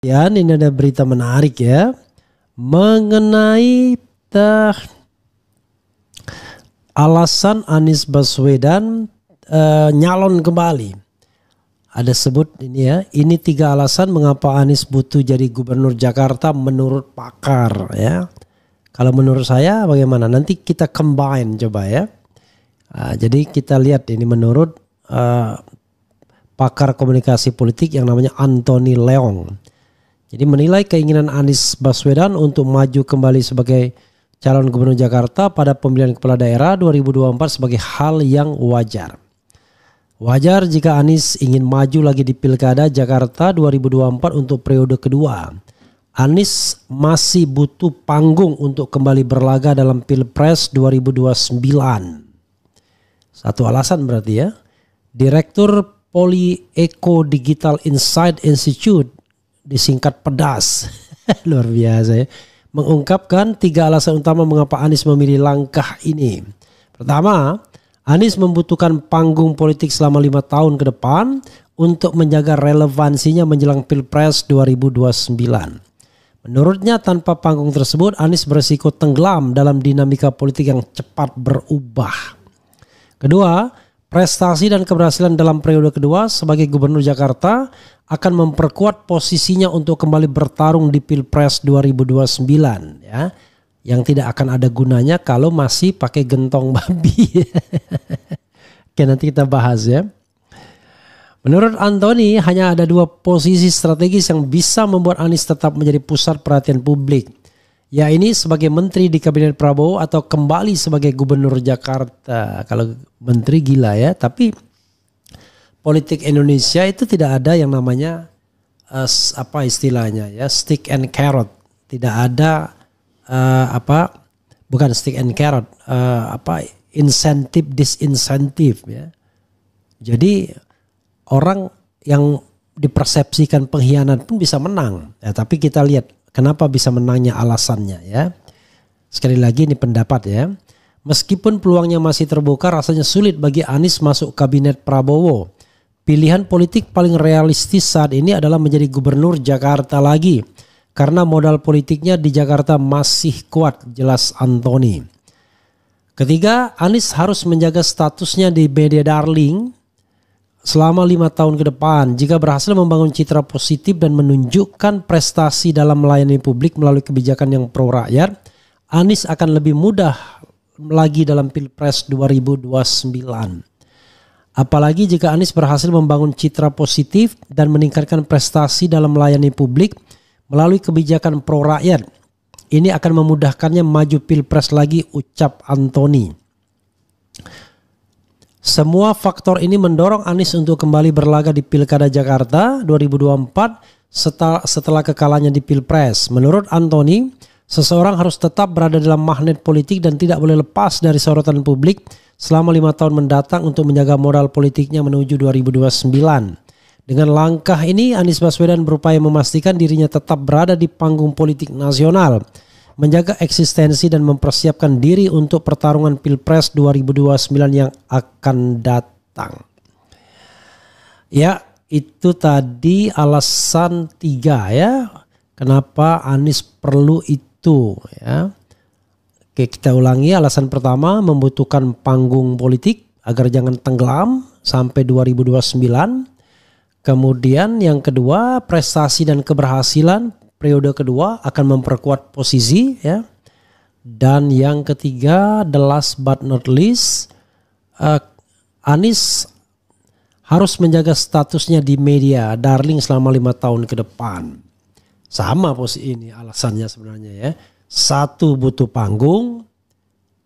Ini ada berita menarik ya mengenai alasan Anies Baswedan nyalon kembali. Ada sebut ini ya, ini 3 alasan mengapa Anies butuh jadi gubernur Jakarta menurut pakar ya. Kalau menurut saya bagaimana? Nanti kita combine coba ya. Jadi kita lihat ini menurut pakar komunikasi politik yang namanya Anthony Leong. Jadi menilai keinginan Anies Baswedan untuk maju kembali sebagai calon gubernur Jakarta pada pemilihan kepala daerah 2024 sebagai hal yang wajar. Wajar jika Anies ingin maju lagi di Pilkada Jakarta 2024 untuk periode kedua. Anies masih butuh panggung untuk kembali berlaga dalam Pilpres 2029. Satu alasan berarti ya. Direktur Polyeco Digital Insight Institute, disingkat PEDAS, luar biasa ya, mengungkapkan 3 alasan utama mengapa Anies memilih langkah ini. Pertama, Anies membutuhkan panggung politik selama 5 tahun ke depan untuk menjaga relevansinya menjelang Pilpres 2029. Menurutnya tanpa panggung tersebut Anies beresiko tenggelam dalam dinamika politik yang cepat berubah. Kedua, prestasi dan keberhasilan dalam periode kedua sebagai gubernur Jakarta akan memperkuat posisinya untuk kembali bertarung di Pilpres 2029 ya. Yang tidak akan ada gunanya kalau masih pakai gentong babi. Oke, nanti kita bahas ya. Menurut Anthony, hanya ada 2 posisi strategis yang bisa membuat Anies tetap menjadi pusat perhatian publik. Yaitu sebagai menteri di kabinet Prabowo atau kembali sebagai gubernur Jakarta. Kalau menteri gila ya, tapi politik Indonesia itu tidak ada yang namanya apa istilahnya ya, stick and carrot. Tidak ada bukan stick and carrot, insentif disinsentif ya. Jadi orang yang dipersepsikan pengkhianat pun bisa menang ya, tapi kita lihat kenapa bisa menangnya alasannya ya. Sekali lagi ini pendapat ya. Meskipun peluangnya masih terbuka, rasanya sulit bagi Anies masuk kabinet Prabowo. Pilihan politik paling realistis saat ini adalah menjadi gubernur Jakarta lagi. Karena modal politiknya di Jakarta masih kuat, jelas Anthony. Ketiga, Anies harus menjaga statusnya di media darling selama 5 tahun ke depan. Jika berhasil membangun citra positif dan menunjukkan prestasi dalam melayani publik melalui kebijakan yang pro rakyat, Anies akan lebih mudah lagi dalam Pilpres 2029. Apalagi jika Anies berhasil membangun citra positif dan meningkatkan prestasi dalam melayani publik melalui kebijakan pro rakyat, ini akan memudahkannya maju Pilpres lagi, ucap Anthony. Semua faktor ini mendorong Anies untuk kembali berlaga di Pilkada Jakarta 2024 setelah kekalahannya di Pilpres. Menurut Anthony, seseorang harus tetap berada dalam magnet politik dan tidak boleh lepas dari sorotan publik selama 5 tahun mendatang untuk menjaga modal politiknya menuju 2029. Dengan langkah ini, Anies Baswedan berupaya memastikan dirinya tetap berada di panggung politik nasional, menjaga eksistensi dan mempersiapkan diri untuk pertarungan Pilpres 2029 yang akan datang. Ya, itu tadi alasan 3 ya. Kenapa Anies perlu itu ya. Oke, kita ulangi. Alasan pertama, membutuhkan panggung politik agar jangan tenggelam sampai 2029. Kemudian yang kedua, prestasi dan keberhasilan periode kedua akan memperkuat posisi ya. Dan yang ketiga, the last but not least, Anies harus menjaga statusnya di media darling selama 5 tahun ke depan. Sama posisi ini alasannya sebenarnya ya. Satu, butuh panggung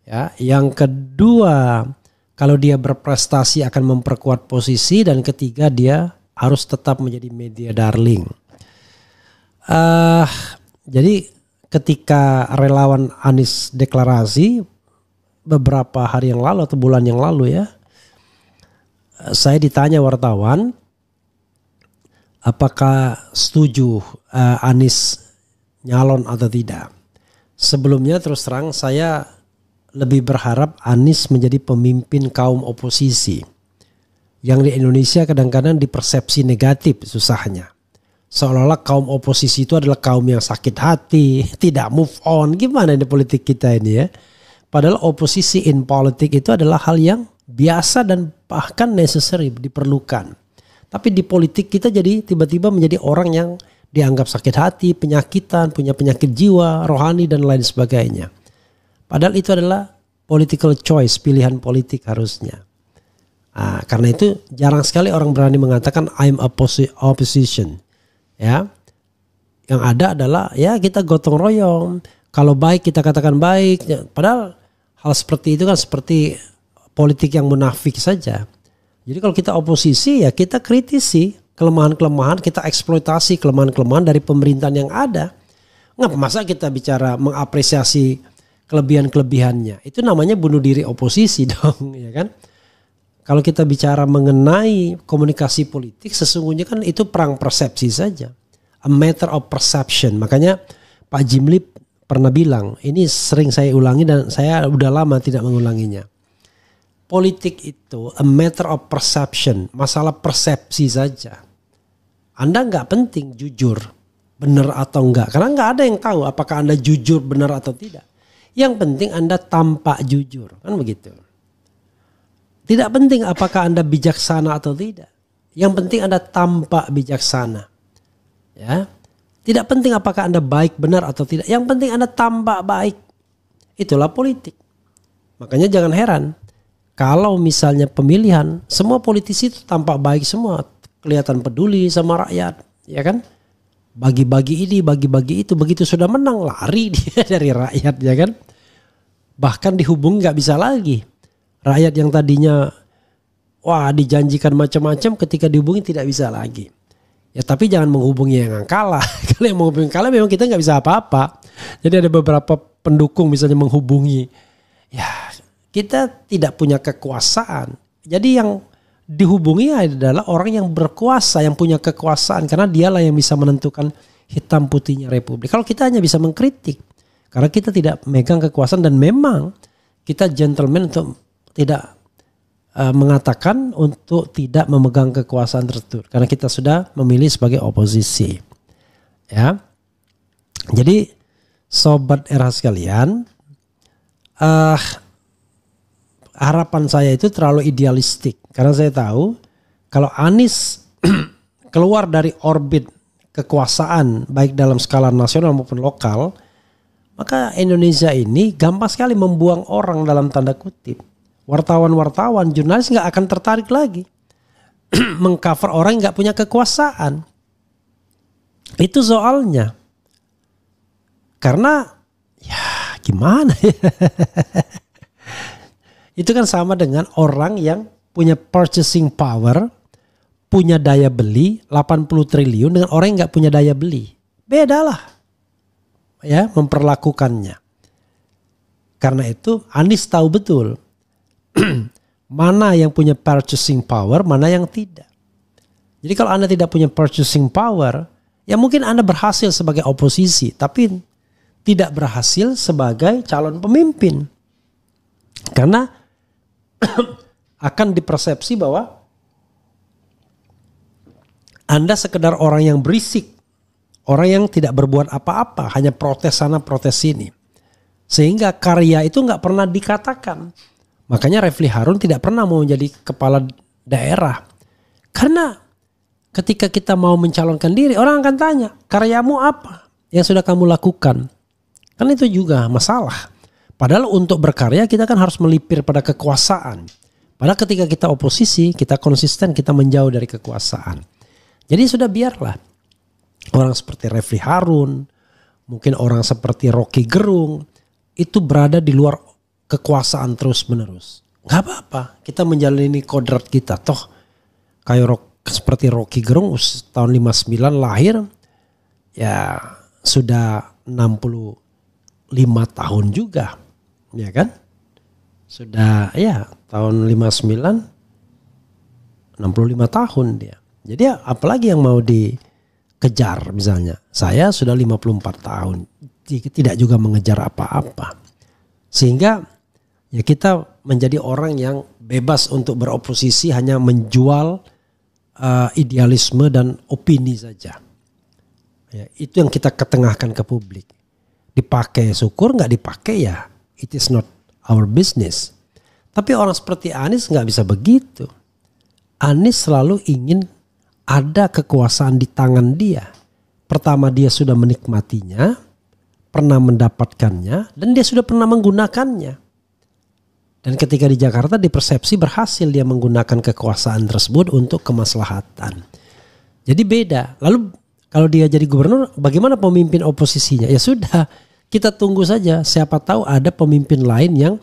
ya. Yang kedua, kalau dia berprestasi akan memperkuat posisi, dan ketiga, dia harus tetap menjadi media darling. Jadi ketika relawan Anies deklarasi beberapa hari yang lalu atau bulan yang lalu ya, saya ditanya wartawan apakah setuju Anies nyalon atau tidak. Sebelumnya terus terang saya lebih berharap Anies menjadi pemimpin kaum oposisi. Yang di Indonesia kadang-kadang dipersepsi negatif susahnya. seolah-olah kaum oposisi itu adalah kaum yang sakit hati, tidak move on. Gimana ini politik kita ini ya? Padahal oposisi in politik itu adalah hal yang biasa dan bahkan necessary, diperlukan. Tapi di politik kita jadi tiba-tiba menjadi orang yang dianggap sakit hati, penyakitan, punya penyakit jiwa, rohani dan lain sebagainya. Padahal itu adalah political choice, pilihan politik harusnya. Karena itu jarang sekali orang berani mengatakan I'm opposition. Ya, yang ada adalah ya kita gotong royong. Kalau baik kita katakan baik. Padahal hal seperti itu kan seperti politik yang munafik saja. Jadi kalau kita oposisi ya kita kritisi kelemahan-kelemahan, kita eksploitasi kelemahan-kelemahan dari pemerintahan yang ada. Nggak masa kita bicara mengapresiasi kelebihan-kelebihannya. Itu namanya bunuh diri oposisi dong, ya kan? Kalau kita bicara mengenai komunikasi politik, sesungguhnya kan itu perang persepsi saja. A matter of perception. Makanya Pak Jimli pernah bilang, ini sering saya ulangi dan saya udah lama tidak mengulanginya. Politik itu a matter of perception, masalah persepsi saja. Anda nggak penting jujur, benar atau enggak. Karena nggak ada yang tahu apakah Anda jujur, benar atau tidak. Yang penting Anda tampak jujur, kan begitu. Tidak penting apakah Anda bijaksana atau tidak. Yang penting Anda tampak bijaksana. Ya. Tidak penting apakah Anda baik, benar atau tidak. Yang penting Anda tampak baik. Itulah politik. Makanya jangan heran. Kalau misalnya pemilihan, semua politisi itu tampak baik semua. Kelihatan peduli sama rakyat. Ya kan? Bagi-bagi ini, bagi-bagi itu. Begitu sudah menang, lari dia dari rakyat. Ya kan? Bahkan dihubungi gak bisa lagi. Rakyat yang tadinya dijanjikan macam-macam ketika dihubungi tidak bisa lagi. Ya tapi jangan menghubungi yang kalah. Kalau yang menghubungi kalah memang kita nggak bisa apa-apa. Jadi ada beberapa pendukung misalnya menghubungi. Ya kita tidak punya kekuasaan. Jadi yang dihubungi adalah orang yang berkuasa, yang punya kekuasaan. Karena dialah yang bisa menentukan hitam putihnya republik. Kalau kita hanya bisa mengkritik. Karena kita tidak megang kekuasaan dan memang kita gentleman untuk tidak mengatakan untuk tidak memegang kekuasaan tertentu karena kita sudah memilih sebagai oposisi. Ya. Jadi sobat RH sekalian, harapan saya itu terlalu idealistik karena saya tahu kalau Anies keluar dari orbit kekuasaan baik dalam skala nasional maupun lokal, maka Indonesia ini gampang sekali membuang orang dalam tanda kutip. Wartawan-wartawan, jurnalis nggak akan tertarik lagi mengcover orang yang nggak punya kekuasaan. Itu soalnya. Karena ya gimana ya. Itu kan sama dengan orang yang punya purchasing power, punya daya beli 80 triliun dengan orang yang nggak punya daya beli. Bedalah ya memperlakukannya. Karena itu Anies tahu betul mana yang punya purchasing power, mana yang tidak. Jadi kalau Anda tidak punya purchasing power, ya mungkin Anda berhasil sebagai oposisi, tapi tidak berhasil sebagai calon pemimpin. Karena akan dipersepsi bahwa Anda sekedar orang yang berisik, orang yang tidak berbuat apa-apa, hanya protes sana protes sini. Sehingga karya itu nggak pernah dikatakan. Makanya Refli Harun tidak pernah mau menjadi kepala daerah. Karena ketika kita mau mencalonkan diri, orang akan tanya, karyamu apa yang sudah kamu lakukan? Kan itu juga masalah. Padahal untuk berkarya kita kan harus melipir pada kekuasaan. Padahal ketika kita oposisi, kita konsisten, kita menjauh dari kekuasaan. Jadi sudah biarlah orang seperti Refli Harun, mungkin orang seperti Rocky Gerung, itu berada di luar kekuasaan terus menerus. Gak apa-apa, kita menjalani kodrat kita. Toh kayak seperti Rocky Gerung tahun 59 lahir, ya sudah 65 tahun juga. Ya kan? Sudah ya tahun 59 65 tahun dia. Jadi apalagi yang mau dikejar misalnya. Saya sudah 54 tahun. Tidak juga mengejar apa-apa. Sehingga ya kita menjadi orang yang bebas untuk beroposisi hanya menjual idealisme dan opini saja. Ya, itu yang kita ketengahkan ke publik. Dipakai syukur, nggak dipakai ya it is not our business. Tapi orang seperti Anies nggak bisa begitu. Anies selalu ingin ada kekuasaan di tangan dia. Pertama dia sudah menikmatinya, pernah mendapatkannya, dan dia sudah pernah menggunakannya. Dan ketika di Jakarta dipersepsi berhasil dia menggunakan kekuasaan tersebut untuk kemaslahatan. Jadi beda. Lalu kalau dia jadi gubernur, bagaimana pemimpin oposisinya? Ya sudah, kita tunggu saja. Siapa tahu ada pemimpin lain yang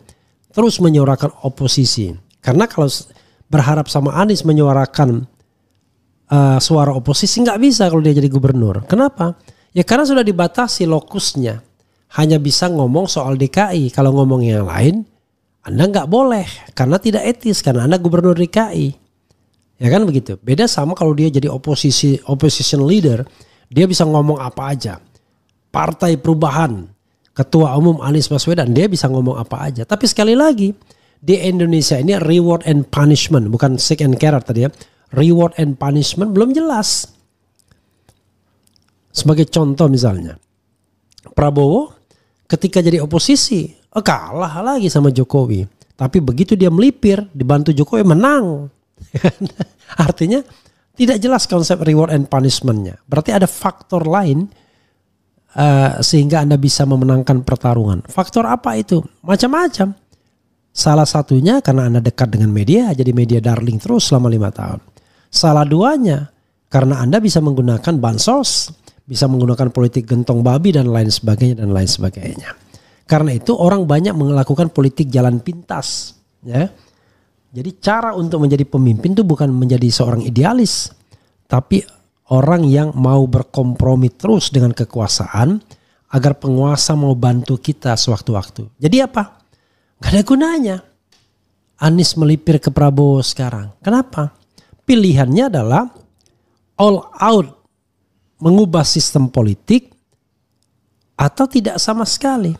terus menyuarakan oposisi. Karena kalau berharap sama Anies menyuarakan suara oposisi, nggak bisa kalau dia jadi gubernur. Kenapa? Ya karena sudah dibatasi lokusnya. Hanya bisa ngomong soal DKI. Kalau ngomong yang lain, Anda nggak boleh. Karena tidak etis. Karena Anda gubernur DKI. Ya kan begitu. Beda sama kalau dia jadi opposition leader. Dia bisa ngomong apa aja. Partai Perubahan, Ketua Umum Anies Baswedan, dia bisa ngomong apa aja. Tapi sekali lagi, di Indonesia ini reward and punishment. Bukan seek and care tadi ya. Reward and punishment belum jelas. Sebagai contoh misalnya. Prabowo ketika jadi oposisi, kalah lagi sama Jokowi. Tapi begitu dia melipir, dibantu Jokowi menang. Artinya tidak jelas konsep reward and punishment-nya. Berarti ada faktor lain sehingga Anda bisa memenangkan pertarungan. Faktor apa itu? Macam-macam. Salah satunya karena Anda dekat dengan media, jadi media darling terus selama 5 tahun. Salah duanya karena Anda bisa menggunakan bansos, bisa menggunakan politik gentong babi dan lain sebagainya dan lain sebagainya. Karena itu orang banyak melakukan politik jalan pintas, ya. Jadi cara untuk menjadi pemimpin itu bukan menjadi seorang idealis, tapi orang yang mau berkompromi terus dengan kekuasaan agar penguasa mau bantu kita sewaktu-waktu. Jadi apa? Gak ada gunanya Anies melipir ke Prabowo sekarang. Kenapa? Pilihannya adalah all out mengubah sistem politik atau tidak sama sekali.